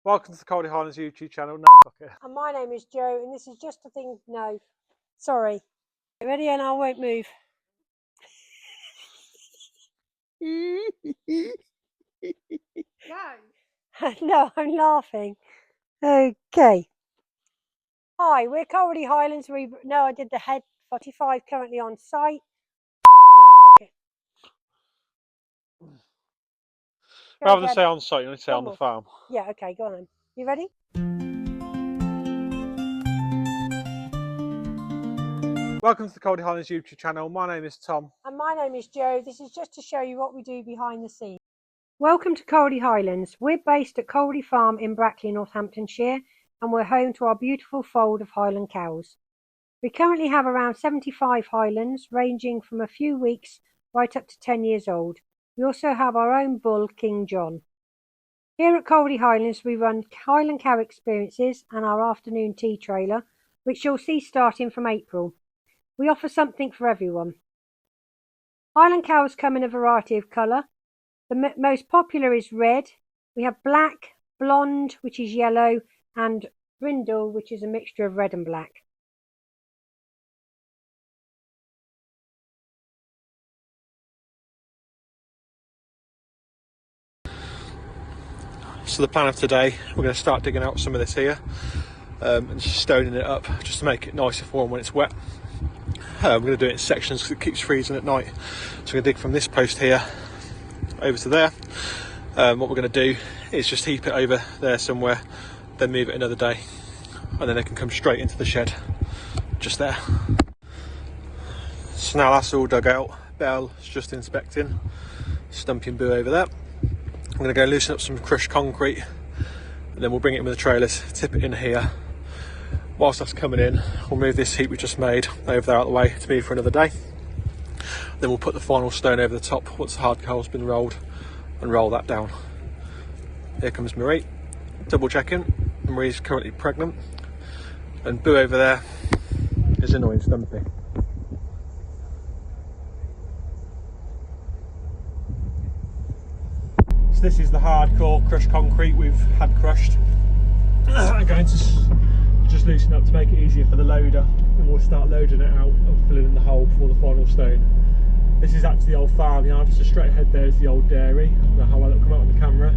Welcome to the Colready Highlands YouTube channel. And my name is Jo, and this is just a thing. No, sorry. Ready, and I won't move. No. No, I'm laughing. Okay. Hi, we're Colready Highlands. I did the head 45 currently on site. No, fuck it. Rather than say on site, you need to say on the farm. Yeah, okay, go on then. You ready? Welcome to the Colready Highlands YouTube channel. My name is Tom. And my name is Jo. This is just to show you what we do behind the scenes. Welcome to Colready Highlands. We're based at Colready Farm in Brackley, Northamptonshire, and we're home to our beautiful fold of Highland cows. We currently have around 75 Highlands, ranging from a few weeks right up to 10 years old. We also have our own bull, King John. Here at Colready Highlands, we run Highland cow experiences and our afternoon tea trailer, which you'll see starting from April. We offer something for everyone. Highland cows come in a variety of colour. The most popular is red. We have black, blonde, which is yellow, and brindle, which is a mixture of red and black. So the plan of today, we're going to start digging out some of this here and just stoning it up just to make it nicer for them when it's wet. We're going to do it in sections because it keeps freezing at night. So we're going to dig from this post here over to there. What we're going to do is just heap it over there somewhere, then move it another day, and then they can come straight into the shed just there. So now that's all dug out. Belle's just inspecting. Stumpy and Boo over there. I'm going to go loosen up some crushed concrete, and then we'll bring it in with the trailers, tip it in here. Whilst that's coming in, we'll move this heap we just made over there out of the way to be for another day. Then we'll put the final stone over the top once the hard coal's been rolled, and roll that down. Here comes Marie, double checking. Marie's currently pregnant, and Boo over there is annoying Stumpy. So this is the hardcore crushed concrete we've had crushed. I'm going to just loosen up to make it easier for the loader, and we'll start loading it out and filling in the hole before the final stone. This is actually the old farmyard, just straight ahead there is the old dairy. I don't know how well it'll come out on the camera.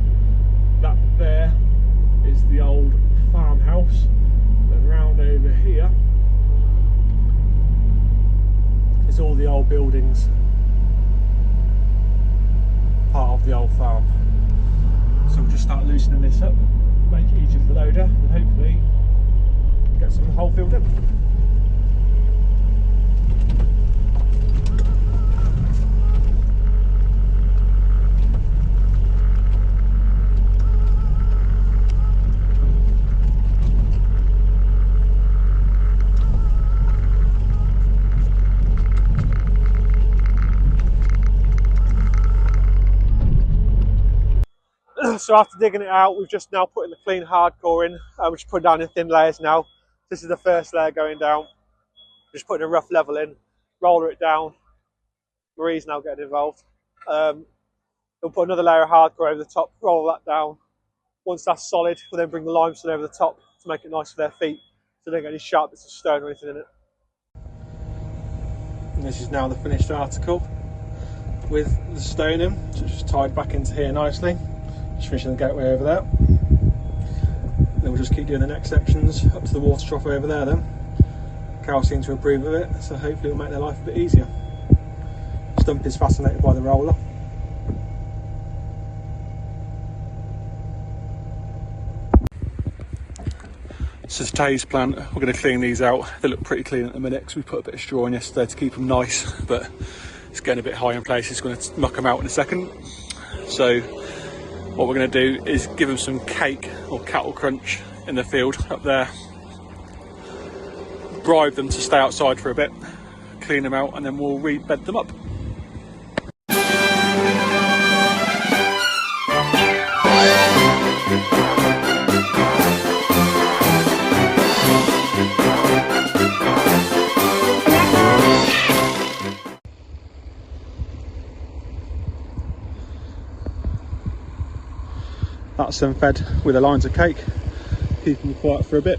That there is the old farmhouse. Then round over here is all the old buildings, part of the old farm. So we'll just start loosening this up, make it easier for the loader, and hopefully get some of the hole filled in. So after digging it out, we've just now put in the clean hardcore in. We're just putting down in thin layers now. This is the first layer going down. Just putting a rough level in, roller it down. Marie's now getting involved. We'll put another layer of hardcore over the top, roll that down. Once that's solid, we'll then bring the limestone over the top to make it nice for their feet, so they don't get any sharp bits of stone or anything in it. And this is now the finished article with the stone in, so it's just tied back into here nicely. Just finishing the gateway over there. Then we'll just keep doing the next sections up to the water trough over there then. Cows seem to approve of it, so hopefully it'll make their life a bit easier. Stumpy's fascinated by the roller. So today's plan, we're going to clean these out. They look pretty clean at the minute because we put a bit of straw in yesterday to keep them nice, but it's getting a bit high in places. It's going to muck them out in a second. So what we're going to do is give them some cake or cattle crunch in the field up there. Bribe them to stay outside for a bit, clean them out, and then we'll rebed them up. nuts, then fed with the lines of cake, keep them quiet for a bit.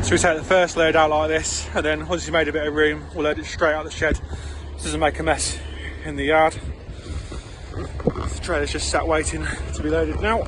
So we take the first load out like this, and then once you've made a bit of room, we'll load it straight out the shed. This doesn't make a mess in the yard. The trailer's just sat waiting to be loaded now.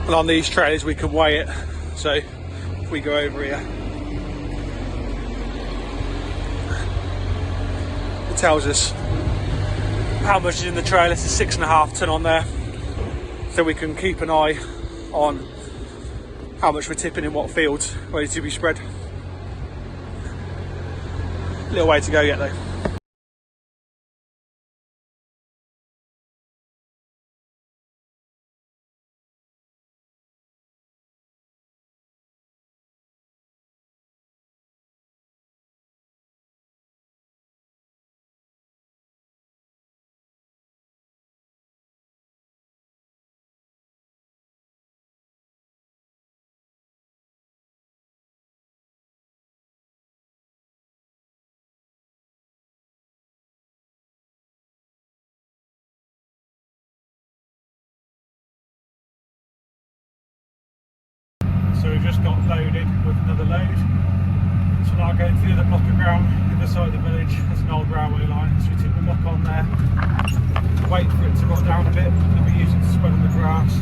And on these trailers we can weigh it, so if we go over here, it tells us how much is in the trailer. It's 6.5 ton on there, so we can keep an eye on how much we're tipping in what fields ready to be spread. Little way to go yet though. So we've just got loaded with another load. So now going through the block of ground in the side of the village. There's an old railway line, so we took the muck on there, wait for it to rot down a bit, and we use it to spread on the grass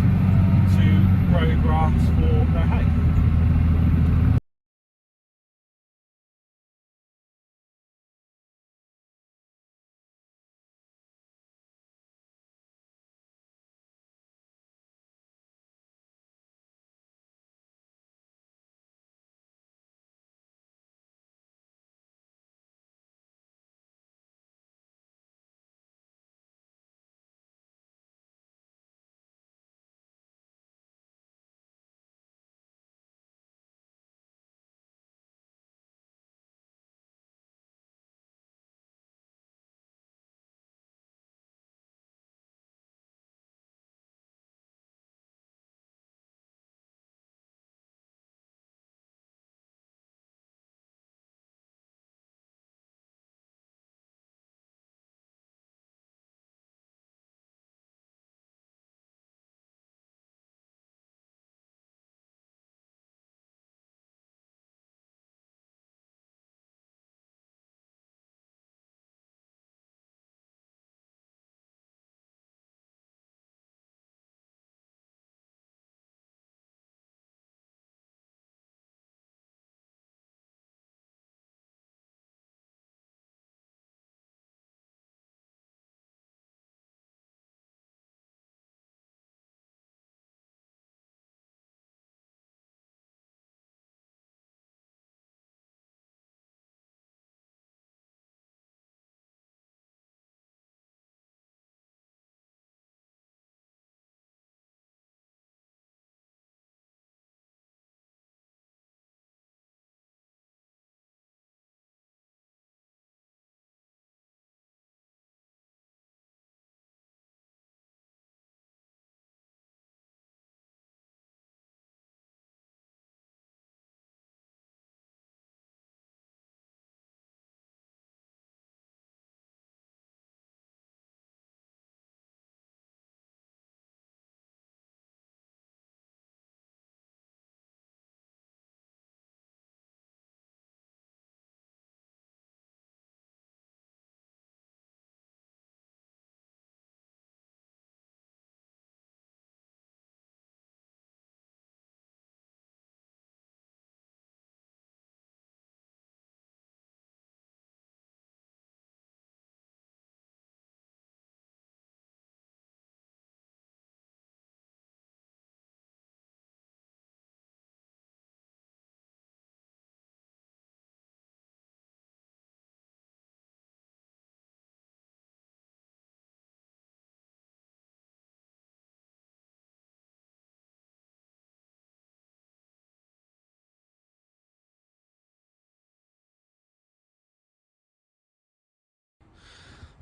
to grow grass for the hay.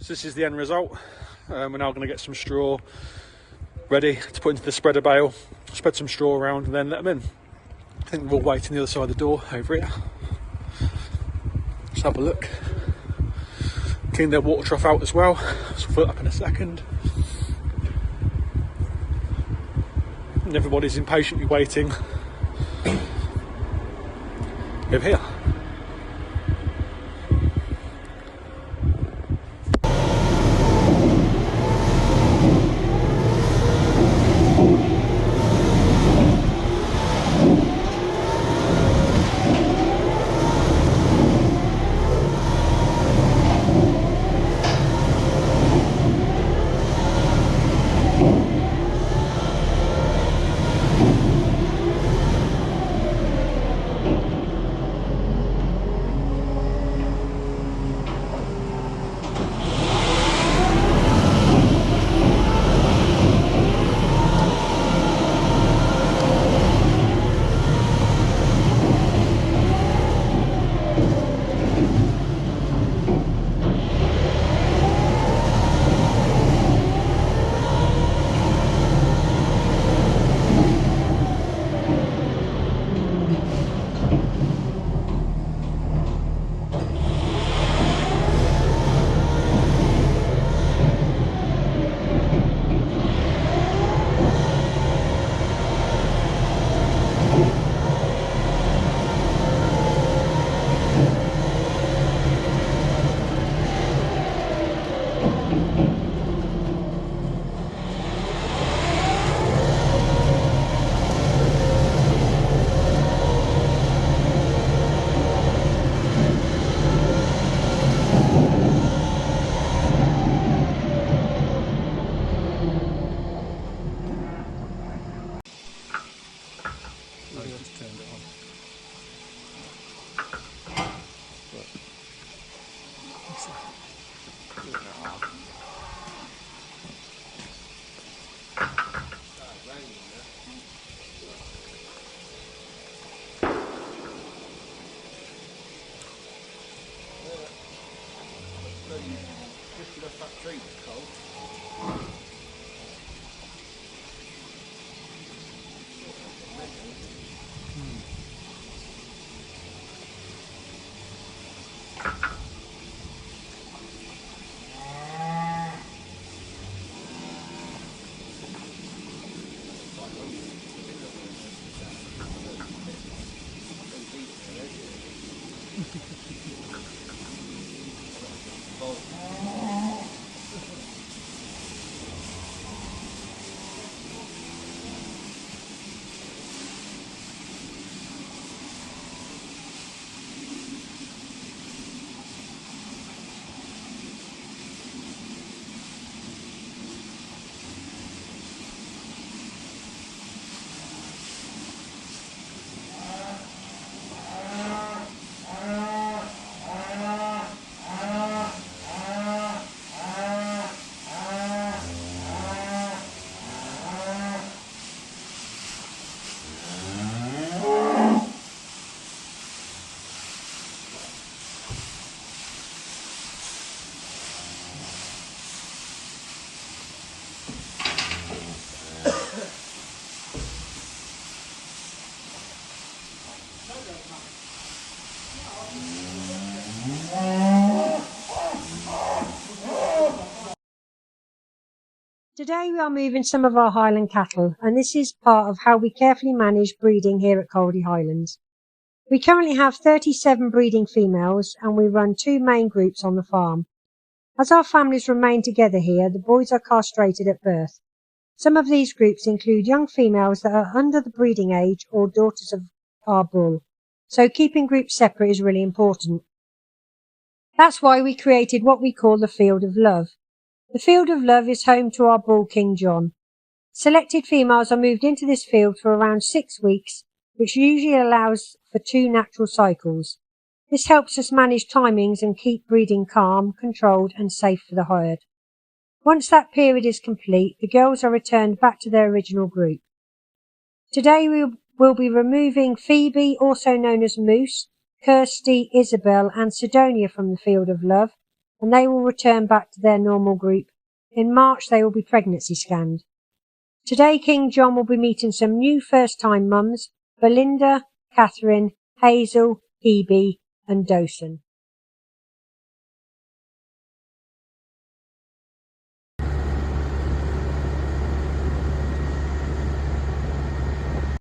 So this is the end result. We're now going to get some straw ready to put into the spreader bale, spread some straw around and then let them in. I think we'll wait on the other side of the door over here. Let's have a look. Clean their water trough out as well, so we'll fill it up in a second. And everybody's impatiently waiting over here. Today we are moving some of our Highland cattle, and this is part of how we carefully manage breeding here at Colready Highlands. We currently have 37 breeding females and we run 2 main groups on the farm. As our families remain together here, the boys are castrated at birth. Some of these groups include young females that are under the breeding age or daughters of our bull, so keeping groups separate is really important. That's why we created what we call the Field of Love. The Field of Love is home to our bull King John. Selected females are moved into this field for around 6 weeks, which usually allows for 2 natural cycles. This helps us manage timings and keep breeding calm, controlled and safe for the herd. Once that period is complete, the girls are returned back to their original group. Today we will be removing Phoebe, also known as Moose, Kirsty, Isabel and Sidonia from the Field of Love, and they will return back to their normal group. In March they will be pregnancy scanned. Today King John will be meeting some new first-time mums, Belinda, Catherine, Hazel, Hebe and Dosen.